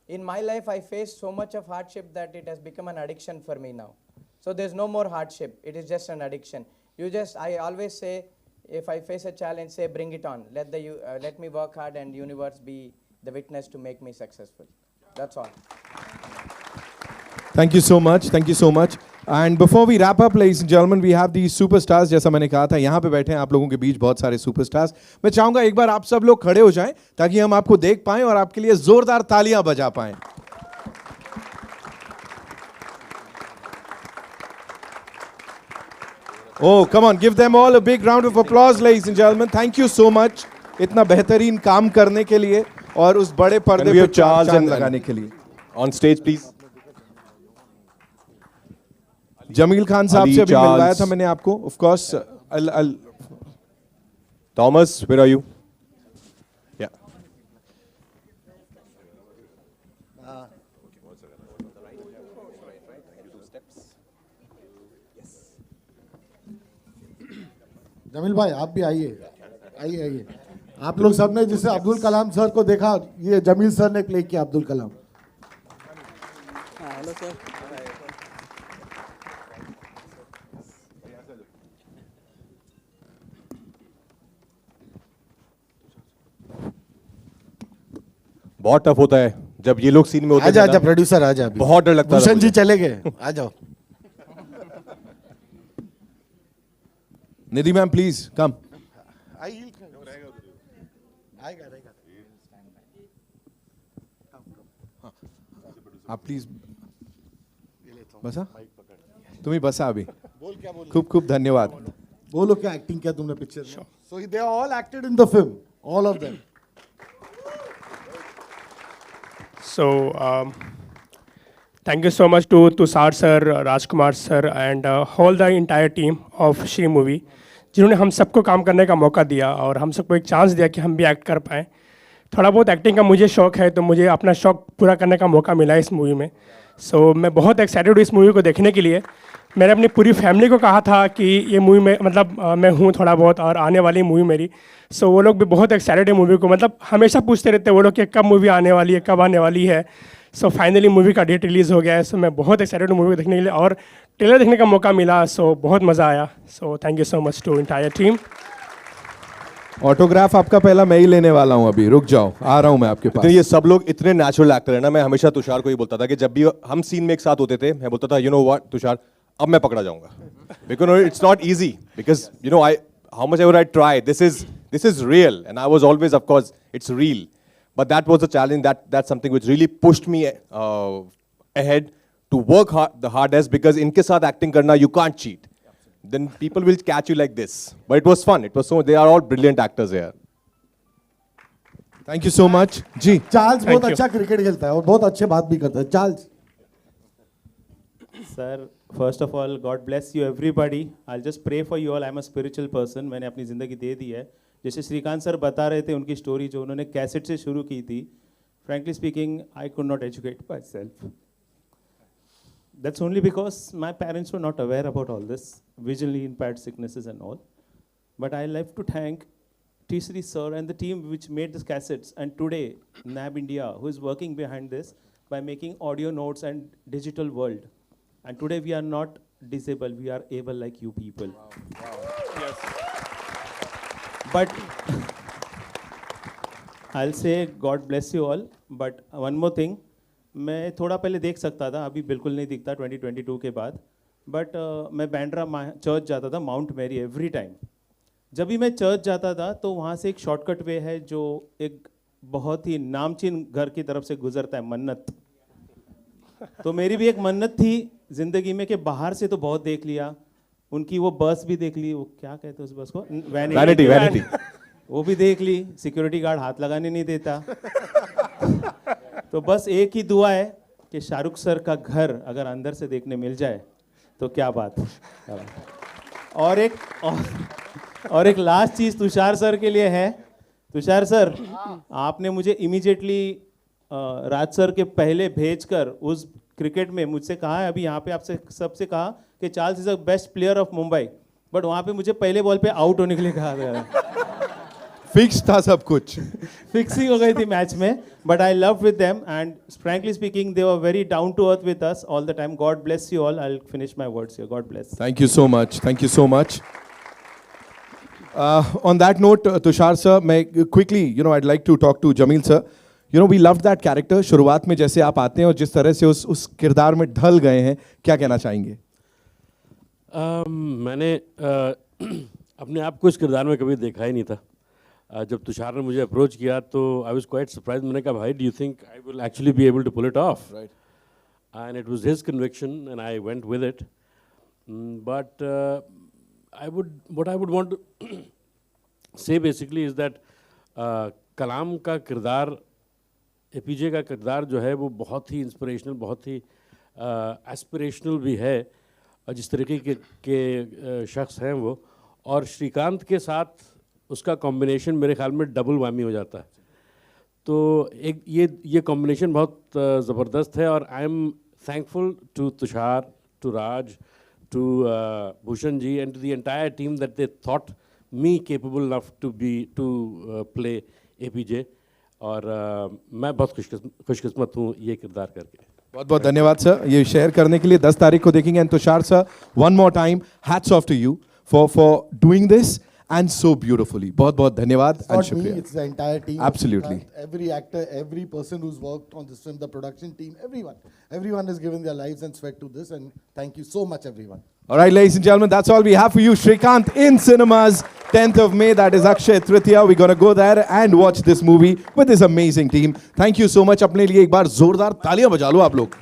In my life, I faced so much of hardship that it has become an addiction for me now. So there's no more hardship. It is just an addiction. I always say, if I face a challenge, say, bring it on. Let me work hard and universe be the witness to make me successful. That's all. Thank you so much. Thank you so much. And before we wrap up, ladies and gentlemen, we have these superstars. जैसा मैंने कहा था, यहाँ पे बैठे हैं आप लोगों के बीच बहुत सारे superstars. मैं चाहूँगा एक बार आप सब लोग खड़े हो जाएं ताकि हम आपको देख पाएं और आपके लिए जोरदार तालियां बजा पाएं. Oh, come on, give them all a big round of applause, ladies and gentlemen. Thank you so much. इतना बेहतरीन काम करने के लिए और उस बड़े पर्दे पे चांद लगाने के लिए. On stage, please. Jameel Khan साहब से अभी मिलवाया था मैंने आपको. Of course, I'll Thomas, where are you? Yeah. Jameel भाई आप भी आइए. आप लोग सबने जिसे अब्दुल कलाम सर को देखा, ये जमील सर ने प्ले किया अब्दुल कलाम. Hello sir. बहुत टफ होता है जब ये लोग सीन में होते हैं. आजा प्रोड्यूसर आजा. बहुत डर लगता है. भूषण जी चले गए, आ जाओ. निधि मैम प्लीज कम. आप प्लीज बसा. तुम्ही बसा अभी. खूप खूप धन्यवाद. बोलो क्या एक्टिंग किया तुमने पिक्चर में. So they are all acted in the film, all of them. So, thank you so much to Tushar sir, Rajkumar sir, and all the entire team of Shri Movie, जिन्होंने हम सबको काम करने का मौका दिया और हम सबको एक चांस दिया कि हम भी एक्ट कर पाएँ. थोड़ा बहुत एक्टिंग का मुझे शौक है, तो मुझे अपना शौक पूरा करने का मौका मिला इस मूवी में. सो मैं बहुत एक्साइटेड हूँ इस मूवी को देखने के लिए. मैंने अपनी पूरी फैमिली को कहा था कि ये मूवी में मतलब मैं हूँ थोड़ा बहुत और आने वाली मूवी मेरी. सो वो लोग भी बहुत एक्साइटेड है मूवी को, मतलब हमेशा पूछते रहते हैं वो लोग कि कब मूवी आने वाली है, कब आने वाली है. सो फाइनली मूवी का डेट रिलीज़ हो गया है. सो मैं बहुत एक्साइटेड हूँ मूवी को देखने के लिए और ट्रेलर देखने का मौका मिला. सो बहुत मज़ा आया. So thank you so much to entire team. Autograph आपका पहला मैं ही लेने वाला हूँ अभी. रुक जाओ, आ रहा हूँ मैं आपके पास. ये सब लोग इतने नेचुरल एक्टर है ना. मैं हमेशा तुषार को ही बोलता था कि जब भी हम सीन में एक साथ होते थे, मैं बोलता था यू नो व्हाट तुषार, अब मैं पकड़ा जाऊंगा. Because it's not easy, because you know how much ever I try, this is real, and I was always, of course, it's real, but that was a challenge. That's something which really pushed me ahead to work hard, the hardest, because inke saath acting karna, you can't cheat. Then people will catch you like this. But it was fun. It was so. They are all brilliant actors here. Thank you so much. जी. Charles बहुत अच्छा cricket खेलता है और बहुत अच्छे बात भी करता है. Charles. Sir, first of all, God bless you everybody. I'll just pray for you all. I'm a spiritual person. मैंने अपनी ज़िंदगी दे दी है. जैसे श्रीकांत सर बता रहे थे उनकी स्टोरी जो उन्होंने कैसेट से शुरू की थी. Frankly speaking, I could not educate myself. That's only because my parents were not aware about all this, visually impaired sicknesses and all. But I like to thank T-Series sir and the team which made these cassettes. And today, NAB India, who is working behind this by making audio notes and digital world. And today we are not disabled, we are able like you people. Wow. Yes. But I'll say God bless you all. But one more thing, मैं थोड़ा पहले देख सकता था, अभी बिल्कुल नहीं दिखता 2022 के बाद. बट मैं बैंड्रा चर्च जाता था माउंट मैरी एवरी टाइम. जब भी मैं चर्च जाता था तो वहाँ से एक शॉर्टकट वे है जो एक बहुत ही नामचीन घर की तरफ से गुजरता है, मन्नत. तो मेरी भी एक मन्नत थी जिंदगी में कि बाहर से तो बहुत देख लिया, उनकी वो बस भी देख ली, वो क्या कहते हैं उस बस को, वैनिटी. वो भी देख ली, सिक्योरिटी गार्ड हाथ लगाने नहीं देता. तो बस एक ही दुआ है कि शाहरुख सर का घर अगर अंदर से देखने मिल जाए तो क्या बात. और एक लास्ट चीज़ तुषार सर के लिए है. तुषार सर, आपने मुझे इमीडिएटली राज सर के पहले भेजकर उस क्रिकेट में मुझसे कहा है, अभी यहाँ पे आपसे सबसे कहा कि Charles is the best player of Mumbai, but वहाँ पे मुझे पहले बॉल पे आउट होने के लिए कहा गया. फिक्स था सब कुछ, फिक्सिंग हो गई थी मैच में. But I love with them and frankly speaking they were very down to earth with us all the time. God bless you all. I will finish my words here. God bless. Thank you so much. Thank you so much. On that note, Tushar sir, quickly, I'd like to talk to Jamil sir. We loved that character. शुरुआत में जैसे आप आते हैं और जिस तरह से उस किरदार में ढल गए हैं, क्या कहना चाहेंगे? मैंने अपने आप को इस किरदार में कभी देखा ही नहीं था. जब तुषार ने मुझे अप्रोच किया तो आई वाज क्वाइट सरप्राइज. मैंने कहा, भाई, do you think I will actually be able to pull it off? And it was his conviction and I went with it. But what I would want to say basically is that Kalam का किरदार, APJ का किरदार जो है वो बहुत ही inspirational, बहुत ही aspirational भी है, और जिस तरीके के शख्स हैं वो, और श्रीकांत के साथ उसका कॉम्बिनेशन मेरे ख्याल में डबल वामी हो जाता है. तो एक ये कॉम्बिनेशन बहुत ज़बरदस्त है. और I am thankful to Tushar, to Raj, to Bhushan ji and to the entire team that they thought me capable enough to play APJ. और मैं बहुत खुशकिस्मत हूँ ये किरदार करके. बहुत बहुत धन्यवाद सर ये शेयर करने के लिए. 10 तारीख को देखेंगे. And Tushar sir, one more time, hats off to you for doing this and so beautifully. बहुत बहुत धन्यवाद and शुक्रिया. It's the entire team. Absolutely. Every actor, every person who's worked on this film, the production team, everyone has given their lives and sweat to this, and thank you so much, everyone. All right, ladies and gentlemen, that's all we have for you. Shrikant in cinemas, 10th of May. That is Akshay Tritiya. We're going to go there and watch this movie with this amazing team. Thank you so much. अपने लिए एक बार जोरदार तालियां बजा लो आप लोग.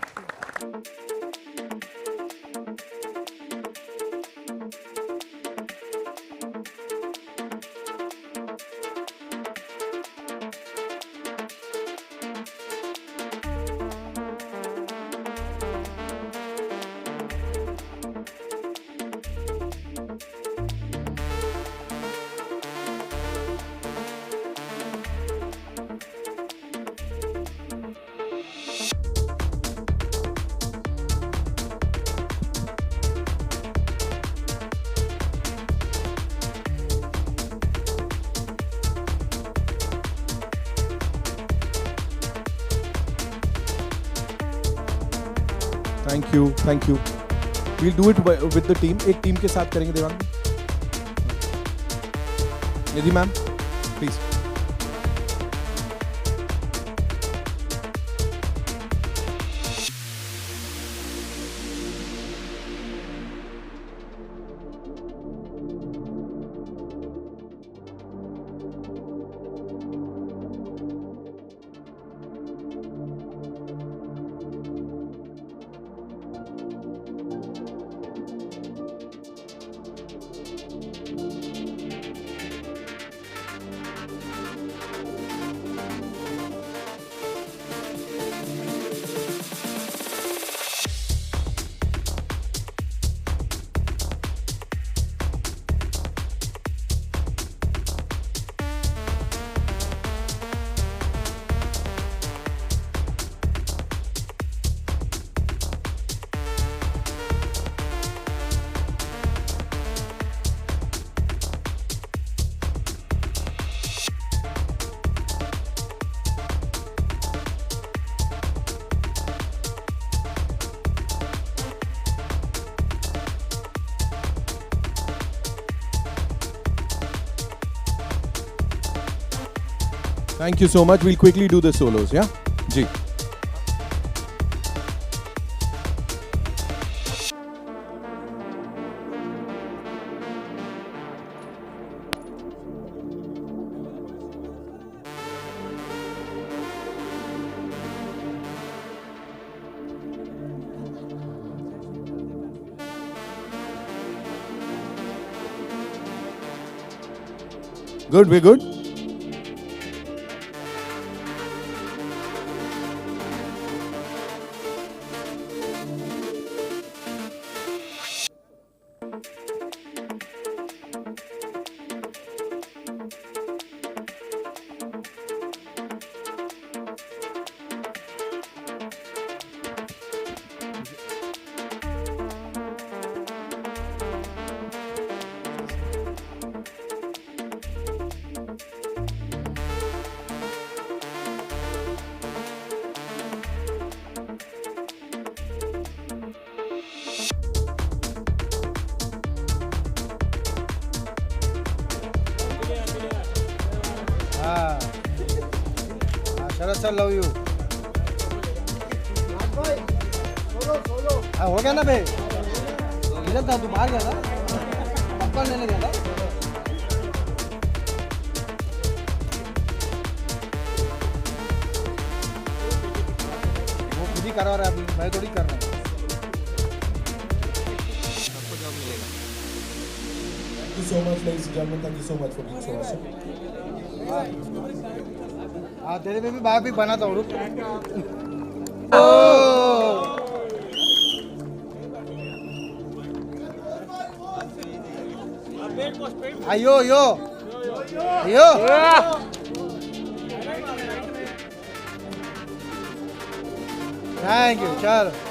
Thank you. We'll do it with the team. एक team के साथ करेंगे Devang. Nidhi ma'am, please. Thank you so much. We'll quickly do the solos, yeah? Ji. Good, we're good. Sharad sir love you हो गया ना बे इधर था तू बाहर गया था पॉपकॉर्न लेने गया था वो खुद ही करवा रहा है मैं थोड़ी कर रहा हूँ Thank you so much, ladies and gentlemen. Thank you so much for being so awesome. हाँ तेरे पे भी बाप भी बना था रुक आयो यो यो थैंक यू चलो